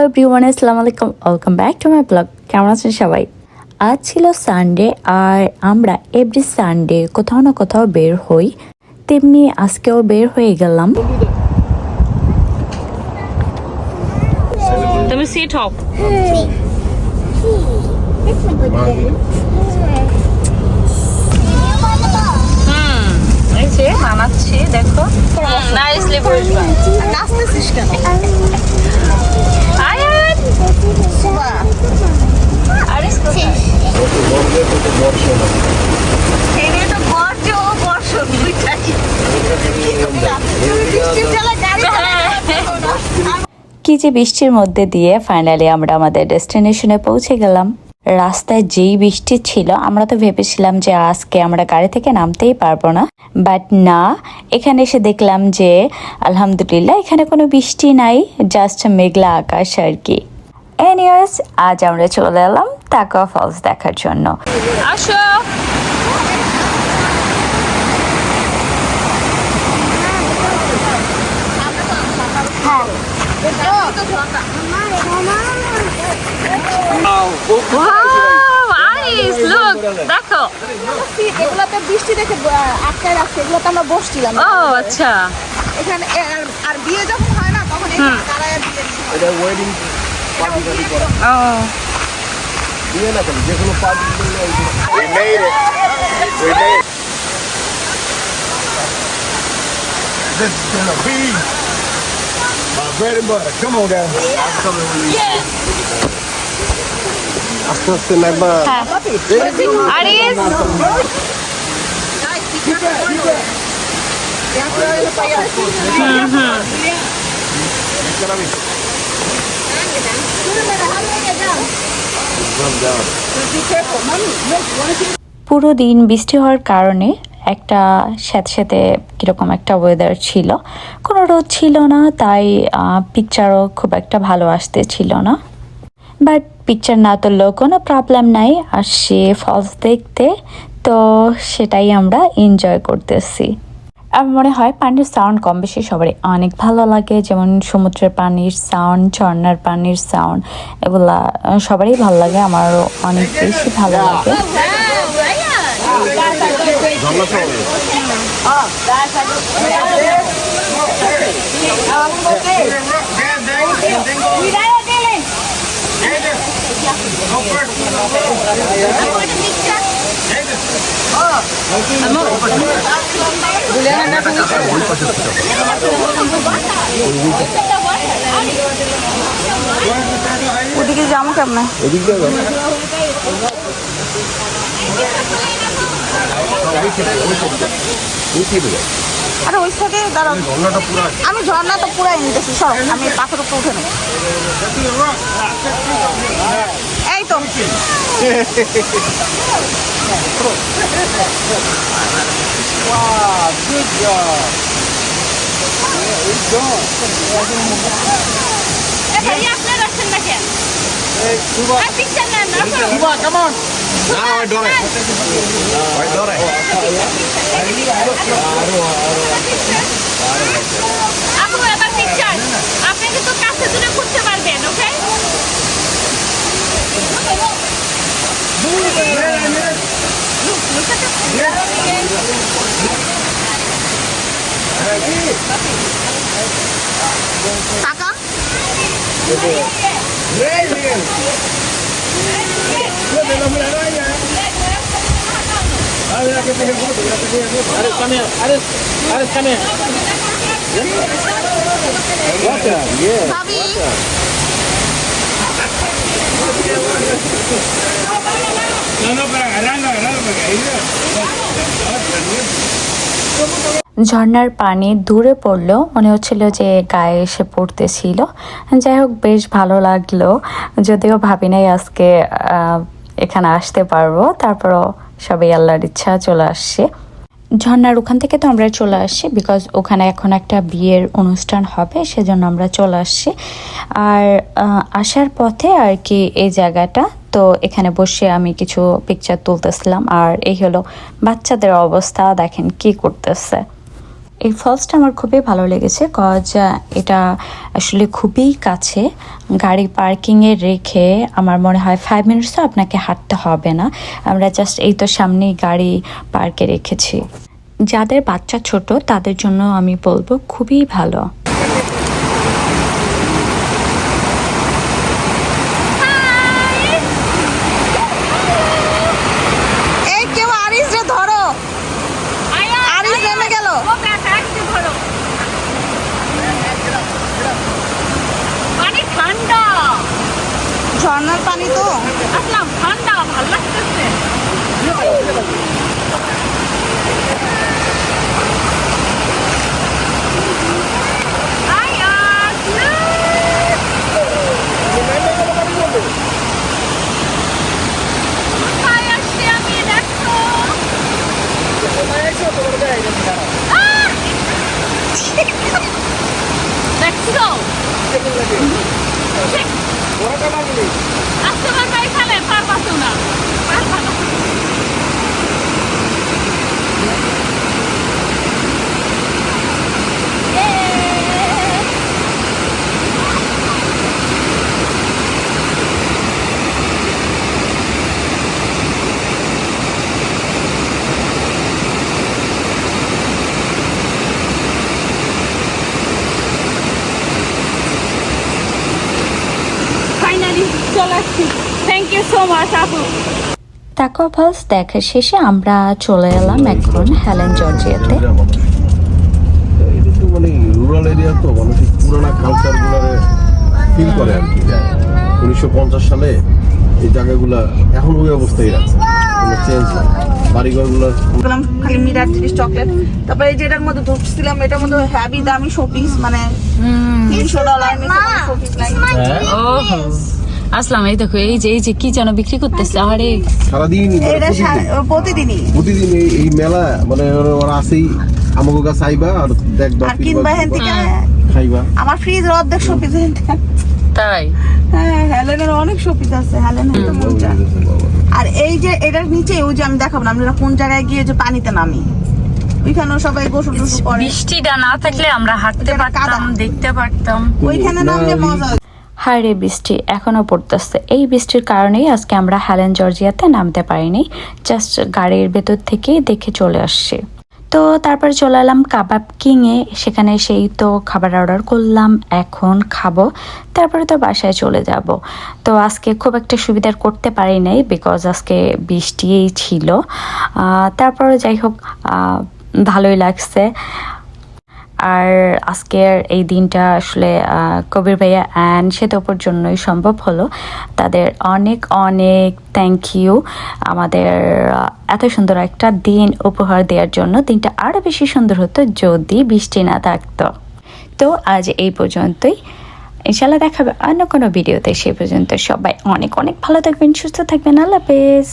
Everyone, আসসালামু আলাইকুম, welcome back to my blog. কেমন আছেন সবাই? আজ ছিল সানডে, আর আমরা এভরি সানডে কোথাও না কোথাও বের হই, তেমনি আজকেও বের হয়ে গেলাম। তুমি সিট হও। এই যে বানাচ্ছি, দেখো নাইসলি বসবা। নাচতেছিস কেন? আয়াত আরে এনে তো বর্জ্য ও বর্ষণ দুইটাই। কি যে বৃষ্টির মধ্যে দিয়ে ফাইনালি আমরা আমাদের ডেস্টিনেশনে পৌঁছে গেলাম। রাস্তায় যেই বৃষ্টি ছিল, আমরা তো ভেবেছিলাম যে আজকে আমরা গাড়ি থেকে নামতেই পারবো না, বাট না, এখানে এসে দেখলাম যে আলহামদুলিল্লাহ এখানে কোনো বৃষ্টি নাই, জাস্ট মেঘলা আকাশ আর কি। এনিওয়েজ, আজ আমরা চলে এলাম তাকওয়া ফলস দেখার জন্য। আসো। দেখো এগুলোতে বৃষ্টি দেখে আটকায় রাখছে, এগুলোতে আমরা বসছিলাম। ও আচ্ছা, এখানে আর বিয়ে যখন হয় না তখন এখানে দাঁড়ায় বিয়ে এটা ওয়েডিং পার্টি টাটি করা ও বিয়ে না কেন যে কোনো পার্টি করলে we made it. This is gonna be my bread and butter. Come on guys. I'm coming with you. আস্তে আস্তে নাইবা আরিস পুরো দিন বৃষ্টি হওয়ার কারণে একটা স্যাঁতস্যাঁতে কীরকম একটা ওয়েদার ছিল, কোনো রোদ ছিল না, তাই পিকচারও খুব একটা ভালো আসতেছিল না। বাট পিকচার না তুললেও কোনো প্রবলেম নাই, আসছি ফলস দেখতে, তো সেটাই আমরা এনজয় করতেছি। আমার মনে হয় পানির সাউন্ড কম বেশি সবারই অনেক ভালো লাগে, যেমন সমুদ্রের পানির সাউন্ড, ঝর্ণার পানির সাউন্ড, এগুলা সবারই ভালো লাগে, আমারও অনেক বেশি ভালো লাগে। ওদিকে যাবো কেমন? এদিক দিয়ে আরে ওই সাইডে দাঁড়াও, আমি ঝর্ণা তো পুরাই নিতেছি, সব আমি পাথর উপরে উঠে নেব। এই তো Good job. Hey, Tuba. Tuba, come on. Now I do it. I do it. আপু এবার পিকচার আপনি কিন্তু কাছে দূরে ঘুরতে পারবেন, ওকে? টাকা ভাবি ঝর্ণার পানি দূরে পড়লেও মনে হচ্ছিল যে গায়ে এসে পড়তেছিল। যাই হোক, বেশ ভালো লাগলো, যদিও ভাবি নাই আজকে এখানে আসতে পারবো, তারপরও সবাই আল্লাহর ইচ্ছা চলে আসছে। ঝর্ণার ওখান থেকে তো আমরা চলে আসছি, বিকজ ওখানে এখন একটা বিয়ের অনুষ্ঠান হবে, সেজন্য আমরা চলে আসছি। আর আসার পথে আর কি এই জায়গাটা, তো এখানে বসে আমি কিছু পিকচার তুলতেছিলাম। আর এই হলো বাচ্চাদের অবস্থা, দেখেন কি করতেছে। এই ফলসটা আমার খুবই ভালো লেগেছে কজ এটা আসলে খুবই কাছে। গাড়ি পার্কিংয়ে রেখে আমার মনে হয় 5 মিনিটসও আপনাকে হাঁটতে হবে না। আমরা জাস্ট এই তো সামনেই গাড়ি পার্কে রেখেছি। যাদের বাচ্চা ছোট তাদের জন্য আমি বলবো খুবই ভালো। এই কেউ আরিস রে ধরো, আরিস নেমে গেল। ও ব্যাটা একটু ধরো। পানি ঠান্ডা, ঝর্ণার পানি তো। আসলাম ঠান্ডা, ভালো লাগতেছে। আয় আসলাম। কোথায় আসছি আমি দেখো। আহ! দেখছো? ঠিক। আসতে পারবে এখানে, পারবাতো না। পারবা না। Yeah! ফাইনালি চলে আসছি। থ্যাংক ইউ সো মাচ আপু। তাকওয়া ফলস দেখা শেষে আমরা চলে এলাম এখন হেলেন জর্জিয়াতে। এটা তো মানে রুরাল এরিয়া, তো মানুষ পুরানা কালচার গুলারে ফিল করে আর কি। 1950 সালে এই জায়গাগুলা এখন ওই অবস্থায় আছে, কোনো চেঞ্জ নাই। বাড়িঘর গুলো বললাম খালি মিরার 30 চকলেট। তারপরে এই যে এটার মধ্যে ঢুকছিলাম, এটার মধ্যে হ্যাভি দামি শোপিস, মানে $300 নিচে শোপিস নাই। ওহো আসলাম, এই দেখো এই যে কি যেন বিক্রি করতেছে। আরে সারাদিন এটা প্রতিদিনই প্রতিদিন এই মেলা, মানে ওরা আসেই আমাকে কাছে আইবা আর দেখবা, আর কিনবা হেন থেকে। খাইবা। আমার ফ্রিজ অর্ধেক শোপিস। তাই হ্যাঁ, হেলেনের অনেক শোপিস আছে। হেলেনের তো মজা। আর এই যে এটার নিচে ওই যে আমি দেখাবো না, আমরা কোন জায়গায় গিয়ে যে পানিতে নামি, ওইখানেও সবাই গোসল টোসল করে। বৃষ্টিটা না থাকলে আমরা হাঁটতে পারতাম, দেখতে পারতাম। ওইখানে নামলে মজা। হায়রে বৃষ্টি এখনো পড়তেছে। এই বৃষ্টির কারণেই আজকে আমরা হেলেন জর্জিয়াতে নামতে পারিনি, জাস্ট গাড়ির ভেতর থেকেই দেখে চলে আসছি। তো তারপরে চলে এলাম কাবাব কিংয়ে, সেখানে সেই তো খাবার অর্ডার করলাম, এখন খাবো, তারপরে তো বাসায় চলে যাব। তো আজকে খুব একটা সুবিধার করতে পারি নাই বিকজ আজকে বৃষ্টিই ছিল। তারপরে যাই হোক ভালোই লাগছে। আর আজকের এই দিনটা আসলে কবির ভাইয়া অ্যান্ড সেতপুর জন্যই সম্ভব হলো। তাদের অনেক অনেক থ্যাংক ইউ আমাদের এত সুন্দর একটা দিন উপহার দেওয়ার জন্য। দিনটা আরও বেশি সুন্দর হতো যদি বৃষ্টি না থাকতো। তো আজ এই পর্যন্তই, ইনশাল্লাহ দেখাবে অন্য কোনো ভিডিওতে। সেই পর্যন্ত সবাই অনেক অনেক ভালো থাকবেন, সুস্থ থাকবেন। আল্লাহ হাফেজ।